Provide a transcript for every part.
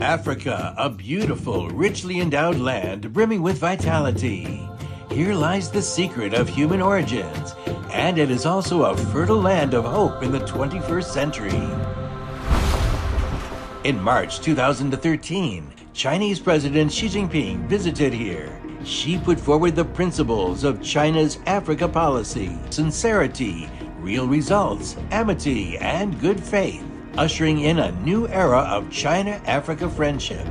Africa, a beautiful, richly endowed land brimming with vitality. Here lies the secret of human origins, and it is also a fertile land of hope in the 21st century. In March 2013, Chinese President Xi Jinping visited here. Xi put forward the principles of China's Africa policy: sincerity, real results, amity, and good faith, ushering in a new era of China-Africa friendship.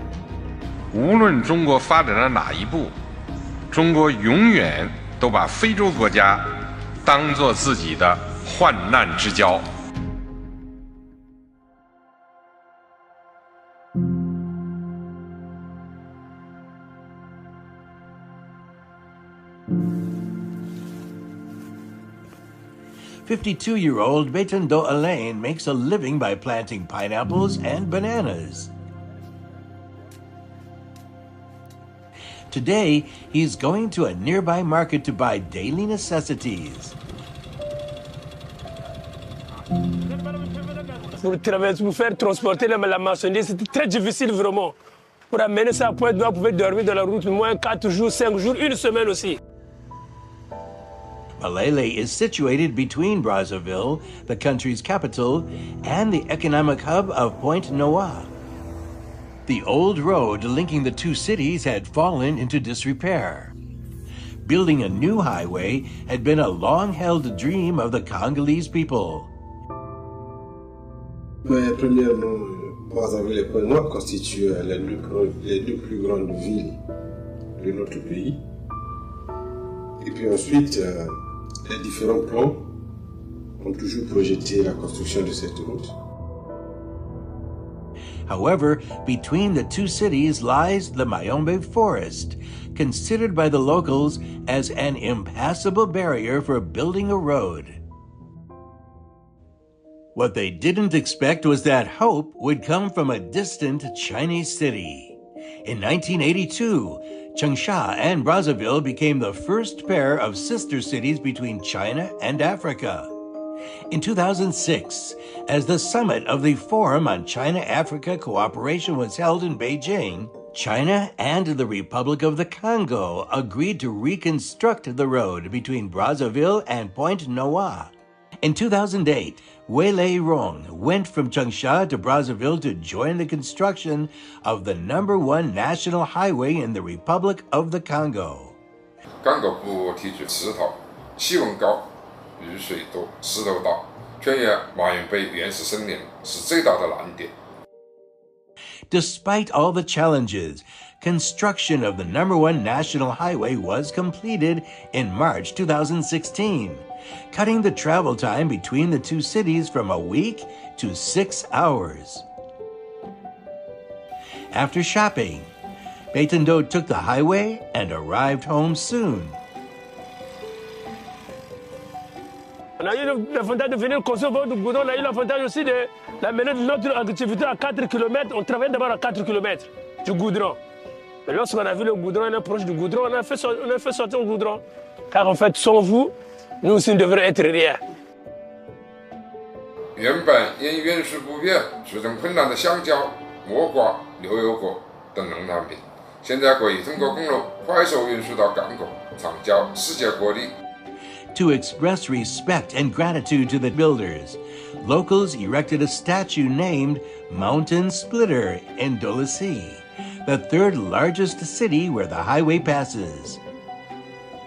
无论中国发展到哪一步，中国永远都把非洲国家当作自己的患难之交。52-year-old Betendo Alain makes a living by planting pineapples and bananas. Today, he's going to a nearby market to buy daily necessities. Pour faire transporter la marchandise, c'était très difficile vraiment. Pour amener ça à Pointe-Noire, vous pouvez dormir dans la route moins 4 jours, 5 jours, une semaine aussi. Malele is situated between Brazzaville, the country's capital, and the economic hub of Pointe-Noire. The old road linking the two cities had fallen into disrepair. Building a new highway had been a long-held dream of the Congolese people. Premièrement, Brazzaville et Pointe-Noire constituent les deux plus grandes villes de notre pays. Et puis ensuite, les différents plans ont toujours projeté la construction de cette route. However, between the two cities lies the Mayombe forest, considered by the locals as an impassable barrier for building a road. What they didn't expect was that hope would come from a distant Chinese city. In 1982, Changsha and Brazzaville became the first pair of sister cities between China and Africa. In 2006, as the summit of the Forum on China-Africa Cooperation was held in Beijing, China and the Republic of the Congo agreed to reconstruct the road between Brazzaville and Pointe-Noire. In 2008, Wei Rong went from Changsha to Brazzaville to join the construction of the #1 national highway in the Republic of the Congo. 港口部提取石头，气温高，雨水多，石头大，全源马云贝原始森林是最大的难点。 Despite all the challenges, construction of the #1 national highway was completed in March 2016, cutting the travel time between the two cities from a week to 6 hours. After shopping, Betendo took the highway and arrived home soon. On a eu l'avantage de venir construire votre goudron, on a eu l'avantage aussi de mener notre activité à 4 km. On travaille d'abord à 4 km du goudron. Mais lorsqu'on a vu le goudron, on est proche du goudron, on a fait sortir le goudron. Car en fait, sans vous, nous aussi nous devrions être rien. 原本因运输不便出现困难的香蕉、木瓜、牛油果等农产品，现在可以通过公路快速运输到港口，畅销世界各地。 To express respect and gratitude to the builders, locals erected a statue named Mountain Splitter in Dolisi, the third largest city where the highway passes.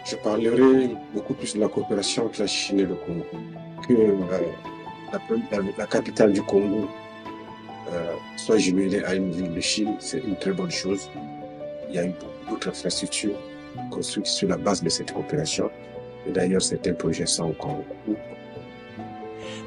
Je parlerai beaucoup plus de la coopération entre la Chine et le Congo, que la capitale du Congo soit jumelée à une ville de Chine, c'est une très bonne chose. Il y a eu d'autres infrastructures construites sur la base de cette coopération. Et d'ailleurs, certains projets sont encore en cours.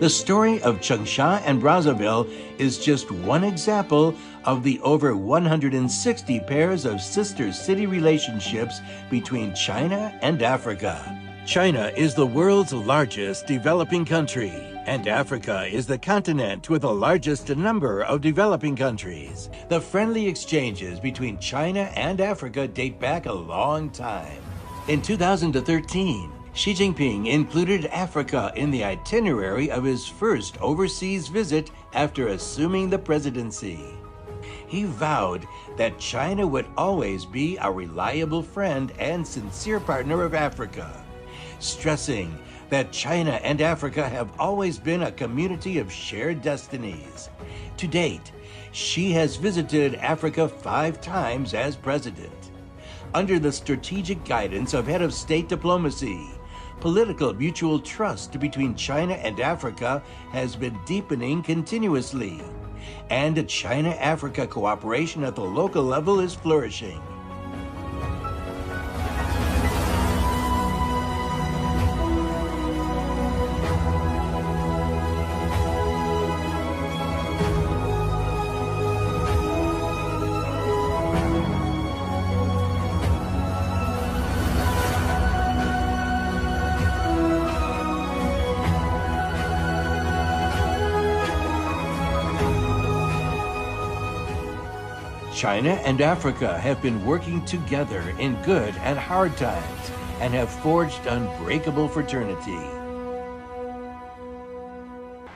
The story of Changsha and Brazzaville is just one example of the over 160 pairs of sister city relationships between China and Africa. China is the world's largest developing country, and Africa is the continent with the largest number of developing countries. The friendly exchanges between China and Africa date back a long time. In 2013, Xi Jinping included Africa in the itinerary of his first overseas visit after assuming the presidency. he vowed that China would always be a reliable friend and sincere partner of Africa, stressing that China and Africa have always been a community of shared destinies. To date, Xi has visited Africa 5 times as president. Under the strategic guidance of head of state diplomacy, political mutual trust between China and Africa has been deepening continuously, and China-Africa cooperation at the local level is flourishing. China and Africa have been working together in good and hard times and have forged unbreakable fraternity.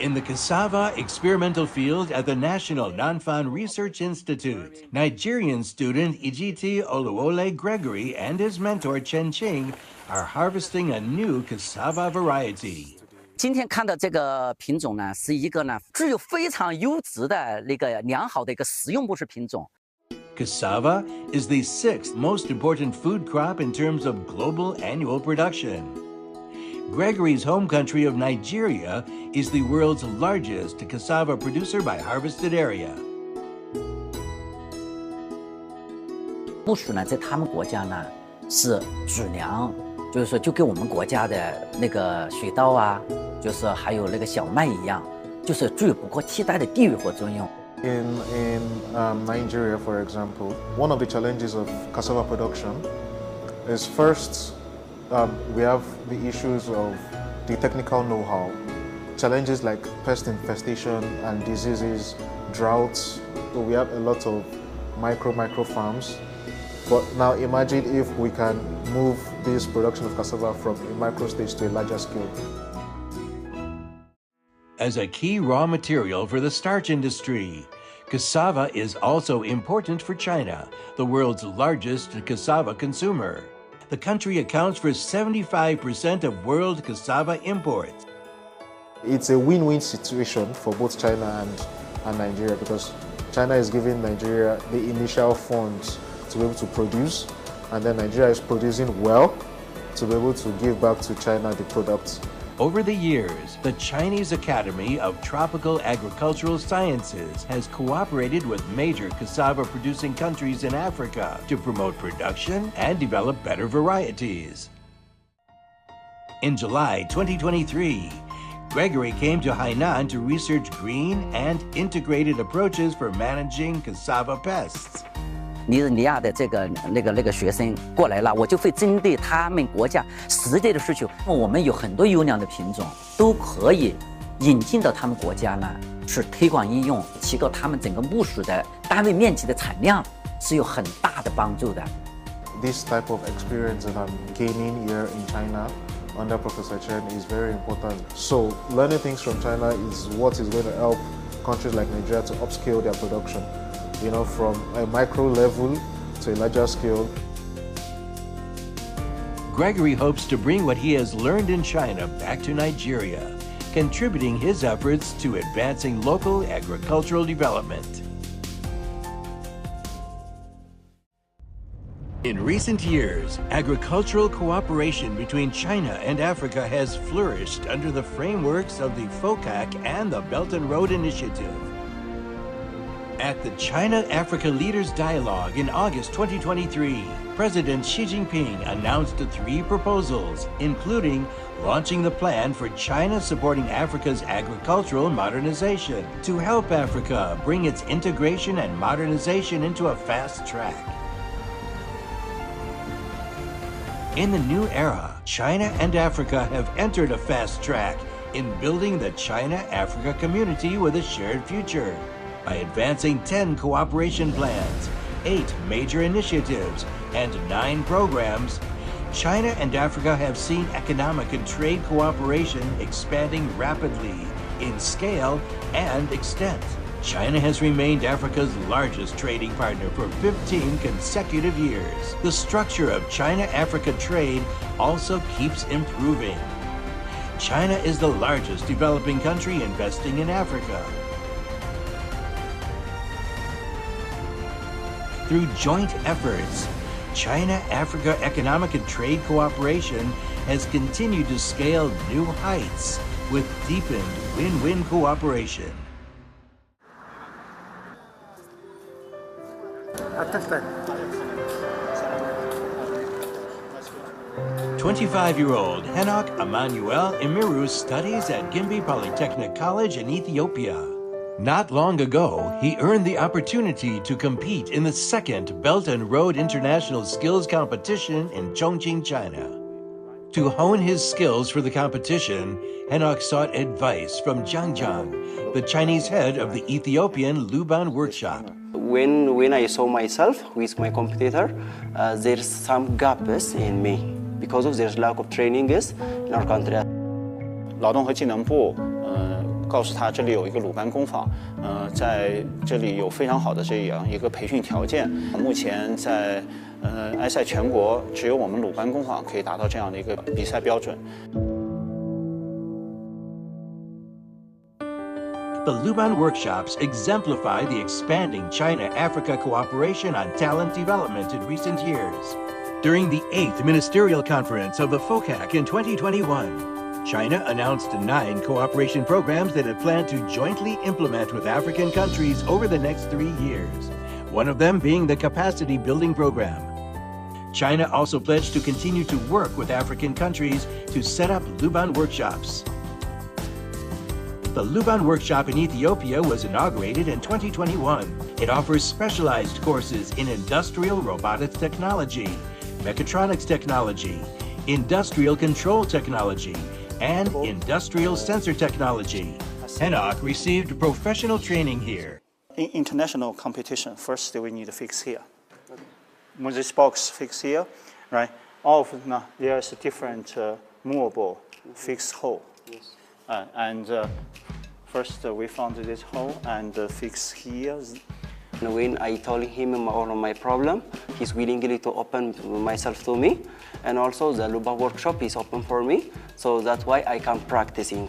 In the cassava experimental field at the National Nanfan Research Institute, Nigerian student Ijiti Oluwole Gregory and his mentor Chen Qing are harvesting a new cassava variety. 今天看到这个品种呢，是一个呢具有非常优质的那个良好的一个食用木质品种。 Cassava is the 6th most important food crop in terms of global annual production. Gregory's home country of Nigeria is the world's largest cassava producer by harvested area. 木薯呢，在他们国家呢是主粮，就是说就跟我们国家的那个水稻啊，就是还有那个小麦一样，就是具有不可替代的地位和作用。 In Nigeria, for example, one of the challenges of cassava production is first, we have the issues of the technical know-how, challenges like pest infestation and diseases, droughts. So we have a lot of micro farms. But now imagine if we can move this production of cassava from a micro stage to a larger scale. As a key raw material for the starch industry, cassava is also important for China, the world's largest cassava consumer. The country accounts for 75% of world cassava imports. It's a win-win situation for both China and Nigeria, because China is giving Nigeria the initial funds to be able to produce, and then Nigeria is producing well to be able to give back to China the products. Over the years, the Chinese Academy of Tropical Agricultural Sciences has cooperated with major cassava-producing countries in Africa to promote production and develop better varieties. In July 2023, Gregory came to Hainan to research green and integrated approaches for managing cassava pests. 尼日利亚的那个学生过来了，我就会针对他们国家实际的需求，我们有很多优良的品种，都可以引进到他们国家呢，去推广应用，提高他们整个木薯的单位面积的产量，是有很大的帮助的。This type of experience that I'm gaining here in China under Professor Chen is very important. So learning things from China is what is going to help countries like Nigeria to upscale their production. You know, from a micro level to a larger scale. Gregory hopes to bring what he has learned in China back to Nigeria, contributing his efforts to advancing local agricultural development. In recent years, agricultural cooperation between China and Africa has flourished under the frameworks of the FOCAC and the Belt and Road Initiative. At the China-Africa Leaders Dialogue in August 2023, President Xi Jinping announced 3 proposals, including launching the plan for China supporting Africa's agricultural modernization to help Africa bring its integration and modernization into a fast track. In the new era, China and Africa have entered a fast track in building the China-Africa community with a shared future. By advancing 10 cooperation plans, 8 major initiatives, and 9 programs, China and Africa have seen economic and trade cooperation expanding rapidly in scale and extent. China has remained Africa's largest trading partner for 15 consecutive years. The structure of China-Africa trade also keeps improving. China is the largest developing country investing in Africa. Through joint efforts, China-Africa economic and trade cooperation has continued to scale new heights with deepened win-win cooperation. 25-year-old Henok Emmanuel Imiru studies at Gimbi Polytechnic College in Ethiopia. Not long ago, he earned the opportunity to compete in the second Belt and Road International Skills Competition in Chongqing, China. To hone his skills for the competition, Henok sought advice from Jiang Jiang, the Chinese head of the Ethiopian Luban workshop. When I saw myself with my competitor, there's some gaps in me because of there's lack of training in our country. 劳动和技能部告诉他这里有一个鲁班工坊，在这里有非常好的这样一个培训条件。目前在埃塞全国只有我们鲁班工坊可以达到这样的一个比赛标准。 The Luban workshops exemplify the expanding China-Africa cooperation on talent development in recent years. During the 8th Ministerial Conference of the FOCAC in 2021, China announced 9 cooperation programs that it planned to jointly implement with African countries over the next 3 years, one of them being the capacity building program. China also pledged to continue to work with African countries to set up Luban workshops. The Luban workshop in Ethiopia was inaugurated in 2021. It offers specialized courses in industrial robotics technology, mechatronics technology, industrial control technology, and industrial sensor technology. Henok received professional training here. In international competition, first we need to fix here. When this box fix here, right? All of them, there's a different movable fixed hole. Yes. First we found this hole and fix here. When I told him all of my problem, he's willingly to open myself to me, and also the Luban workshop is open for me, so that's why I can practicing.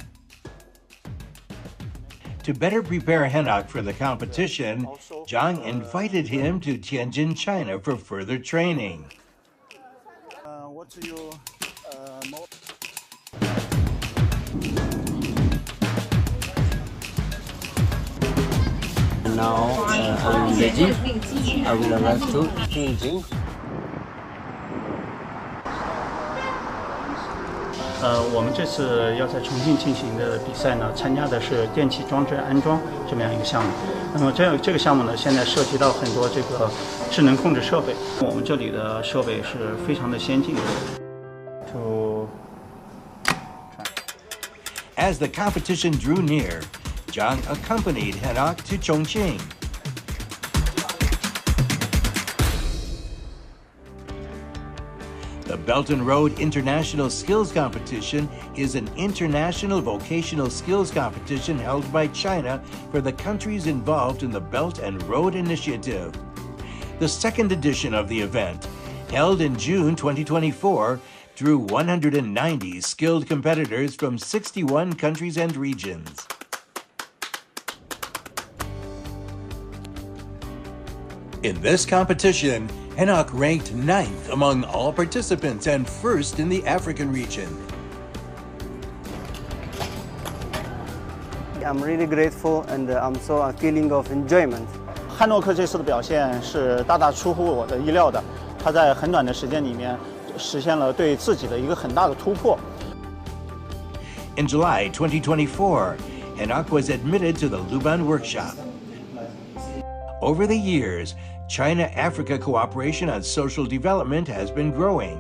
To better prepare Henok for the competition, Jiang invited him to Tianjin, China for further training. What's your Now I will ready. I will arrive to Xinhua. 我们这次要在重庆进行的比赛呢，参加的是电气装置安装这么样一个项目。那么这个项目呢，现在涉及到很多这个智能控制设备。我们这里的设备是非常的先进的。As the competition drew near, Jiang accompanied Henok to Chongqing. The Belt and Road International Skills Competition is an international vocational skills competition held by China for the countries involved in the Belt and Road Initiative. The second edition of the event, held in June 2024, drew 190 skilled competitors from 61 countries and regions. In this competition, Henok ranked 9th among all participants and 1st in the African region. I'm really grateful and I'm so a feeling of enjoyment. 汉诺克这次的表现是大大出乎我的意料的，他在很短的时间里面实现了对自己的一个很大的突破。In July 2024, Henok was admitted to the Luban workshop. Over the years, China-Africa cooperation on social development has been growing.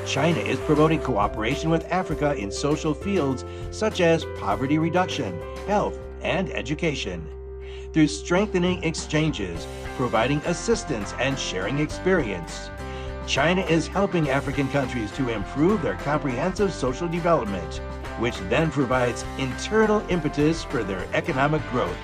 China is promoting cooperation with Africa in social fields such as poverty reduction, health, and education. Through strengthening exchanges, providing assistance, and sharing experience, China is helping African countries to improve their comprehensive social development, which then provides internal impetus for their economic growth.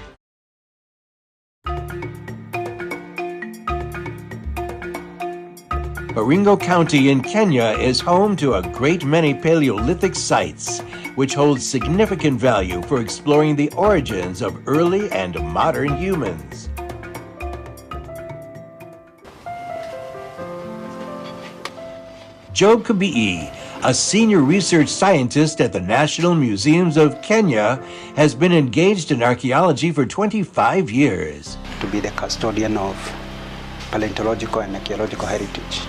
Baringo County in Kenya is home to a great many Paleolithic sites, which hold significant value for exploring the origins of early and modern humans. Job Kabii, a senior research scientist at the National Museums of Kenya, has been engaged in archaeology for 25 years. To be the custodian of paleontological and archaeological heritage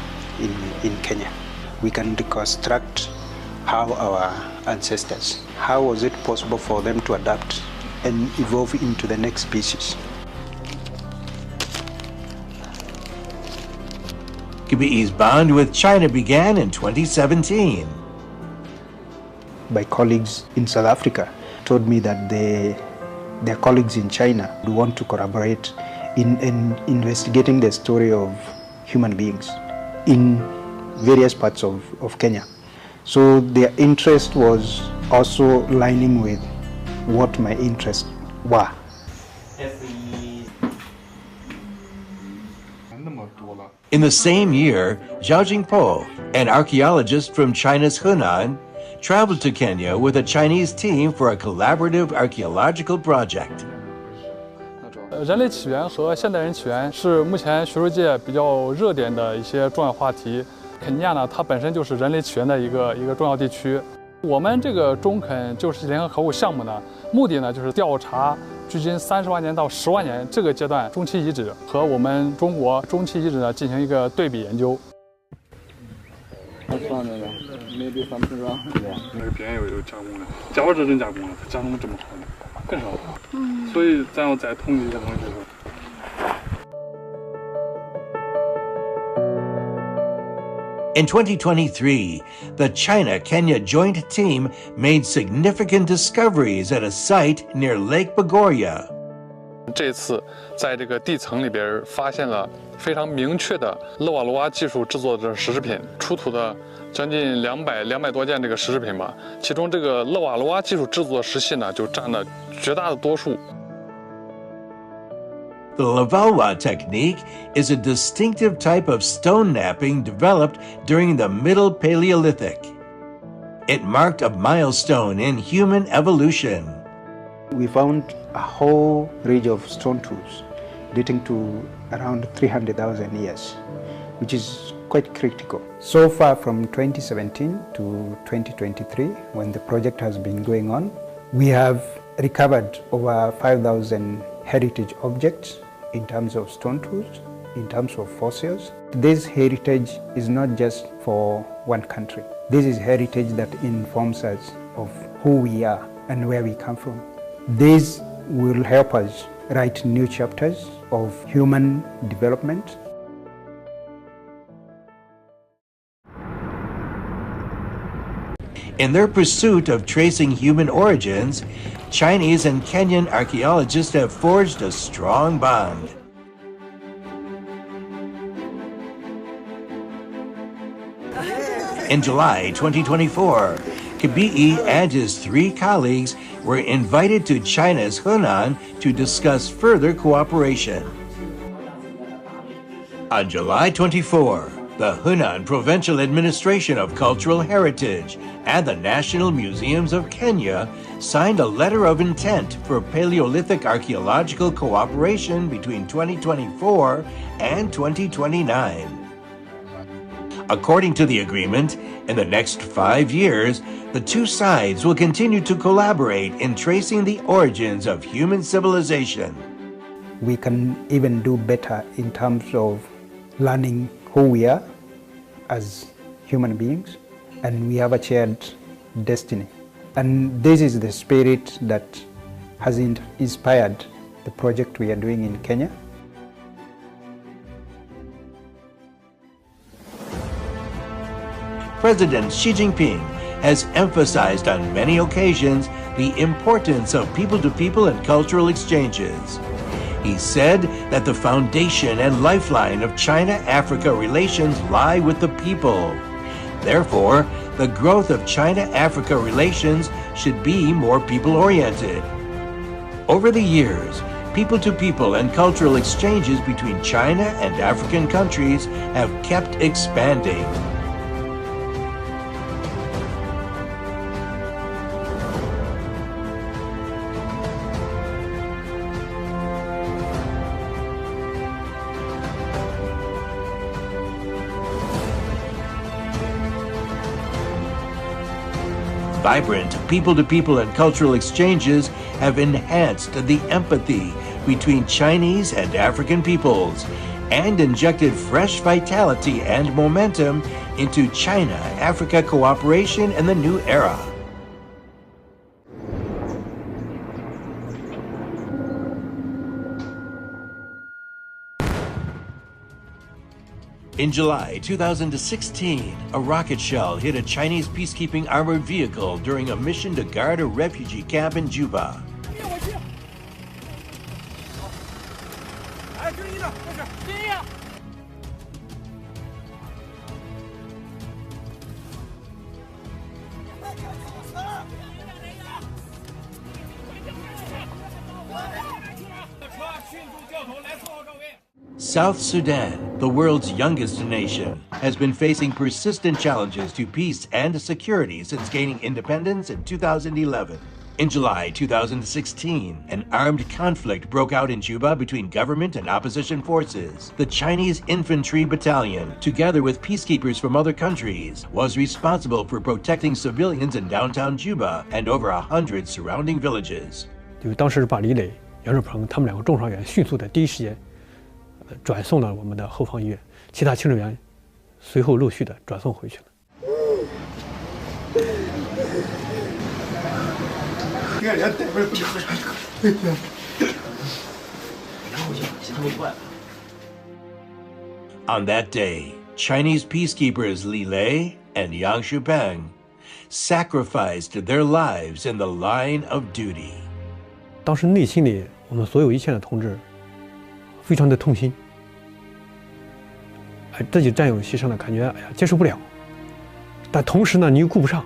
in Kenya. We can reconstruct how our ancestors, how was it possible for them to adapt and evolve into the next species. Kabii's bond with China began in 2017. My colleagues in South Africa told me that their colleagues in China want to collaborate in investigating the story of human beings in various parts of Kenya. So their interest was also lining with what my interests were. In the same year, Zhao Jingpo, an archaeologist from China's Henan, traveled to Kenya with a Chinese team for a collaborative archaeological project. 人类起源和现代人起源是目前学术界比较热点的一些重要话题。肯尼亚呢，它本身就是人类起源的一个重要地区。我们这个中肯旧石器联合考古项目呢，目的呢就是调查距今30万年到10万年这个阶段中期遗址和我们中国中期遗址呢进行一个对比研究。算那个，maybe something wrong。那个边有加工的，假如是真加工了，它加工这么好呢，更少。所以咱要再统计一些东西的时候。 In 2023, the China-Kenya joint team made significant discoveries at a site near Lake Bogoria. 这次在这个地层里边发现了非常明确的勒瓦罗瓦技术制作的石制品，出土的将近200多件这个石制品吧，其中这个勒瓦罗瓦技术制作的石器呢，就占了绝大的多数。 The Lavalwa technique is a distinctive type of stone knapping developed during the Middle Paleolithic. It marked a milestone in human evolution. We found a whole range of stone tools dating to around 300,000 years, which is quite critical. So far from 2017 to 2023, when the project has been going on, we have recovered over 5,000 heritage objects in terms of stone tools, in terms of fossils. This heritage is not just for one country. This is heritage that informs us of who we are and where we come from. This will help us write new chapters of human development. In their pursuit of tracing human origins, Chinese and Kenyan archaeologists have forged a strong bond. In July 2024, Kabii and his 3 colleagues were invited to China's Henan to discuss further cooperation. On July 24, the Henan Provincial Administration of Cultural Heritage and the National Museums of Kenya signed a letter of intent for Paleolithic archaeological cooperation between 2024 and 2029. According to the agreement, in the next 5 years, the 2 sides will continue to collaborate in tracing the origins of human civilization. We can even do better in terms of learning who we are as human beings, and we have a shared destiny. And this is the spirit that has inspired the project we are doing in Kenya. President Xi Jinping has emphasized on many occasions the importance of people-to-people and cultural exchanges. He said that the foundation and lifeline of China-Africa relations lie with the people. Therefore, the growth of China-Africa relations should be more people-oriented. Over the years, people-to-people and cultural exchanges between China and African countries have kept expanding. Vibrant people-to-people and cultural exchanges have enhanced the empathy between Chinese and African peoples and injected fresh vitality and momentum into China-Africa cooperation in the new era. In July 2016, a rocket shell hit a Chinese peacekeeping armored vehicle during a mission to guard a refugee camp in Juba. South Sudan, the world's youngest nation, has been facing persistent challenges to peace and security since gaining independence in 2011. In July 2016, an armed conflict broke out in Juba between government and opposition forces. The Chinese Infantry Battalion, together with peacekeepers from other countries, was responsible for protecting civilians in downtown Juba and over 100 surrounding villages. 当时把李磊、杨志鹏他们两个重伤员迅速的第一时间转送到我们的后方医院，其他清治员随后陆续的转送回去了。On that day, Chinese peacekeepers Li Lei and Yang Shupeng sacrificed their lives in the line of duty. 当时内心里，我们所有一线的同志非常的痛心，自己战友牺牲了，感觉哎呀接受不了。但同时呢，你又顾不上，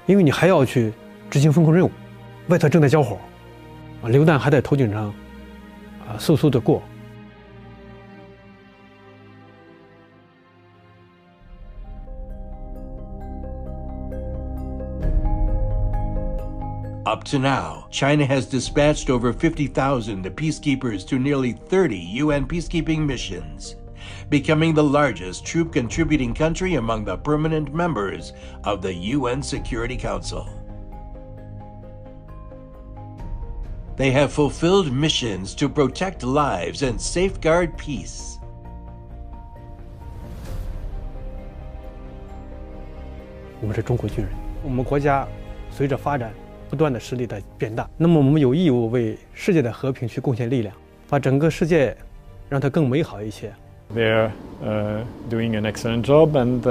因为你还要去执行风控任务，外侧正在交火，榴弹还在头顶上，嗖嗖的过。Up to now, China has dispatched over 50,000 peacekeepers to nearly 30 UN peacekeeping missions, becoming the largest troop-contributing country among the permanent members of the UN Security Council. They have fulfilled missions to protect lives and safeguard peace. 我们是中国军人，我们国家随着发展不断的实力的变大，那么我们有义务为世界的和平去贡献力量，把整个世界让它更美好一些。They're doing an excellent job and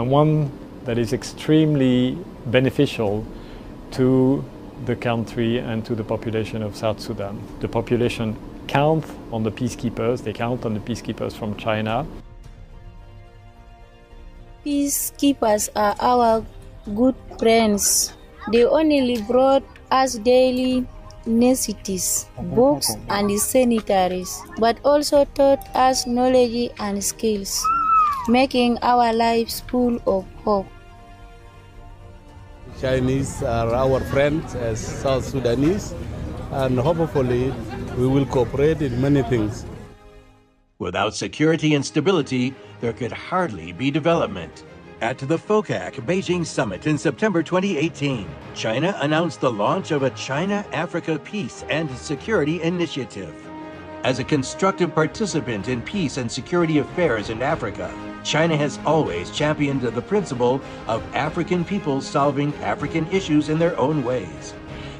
one that is extremely beneficial to the country and to the population of South Sudan. The population count on the peacekeepers, they count on the peacekeepers from China. Peacekeepers are our good friends. They only brought us daily necessities, books and sanitaries, but also taught us knowledge and skills, making our lives full of hope. Chinese are our friends as South Sudanese, and hopefully we will cooperate in many things. Without security and stability, there could hardly be development. At the FOCAC Beijing Summit in September 2018, China announced the launch of a China-Africa Peace and Security Initiative. As a constructive participant in peace and security affairs in Africa, China has always championed the principle of African peoples solving African issues in their own ways.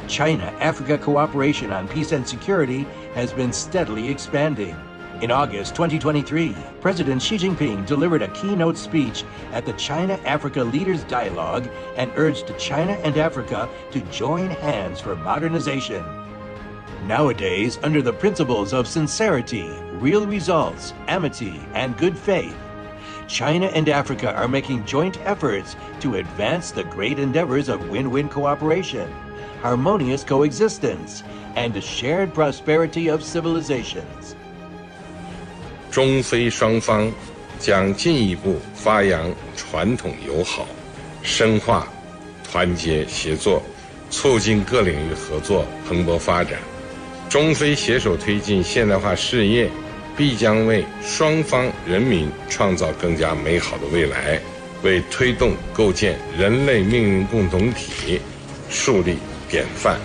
China-Africa cooperation on peace and security has been steadily expanding. In August 2023, President Xi Jinping delivered a keynote speech at the China-Africa Leaders Dialogue and urged China and Africa to join hands for modernization. Nowadays, under the principles of sincerity, real results, amity, and good faith, China and Africa are making joint efforts to advance the great endeavors of win-win cooperation, harmonious coexistence, and the shared prosperity of civilizations. 中非双方将进一步发扬传统友好，深化团结协作，促进各领域合作蓬勃发展。中非携手推进现代化事业，必将为双方人民创造更加美好的未来，为推动构建人类命运共同体树立典范。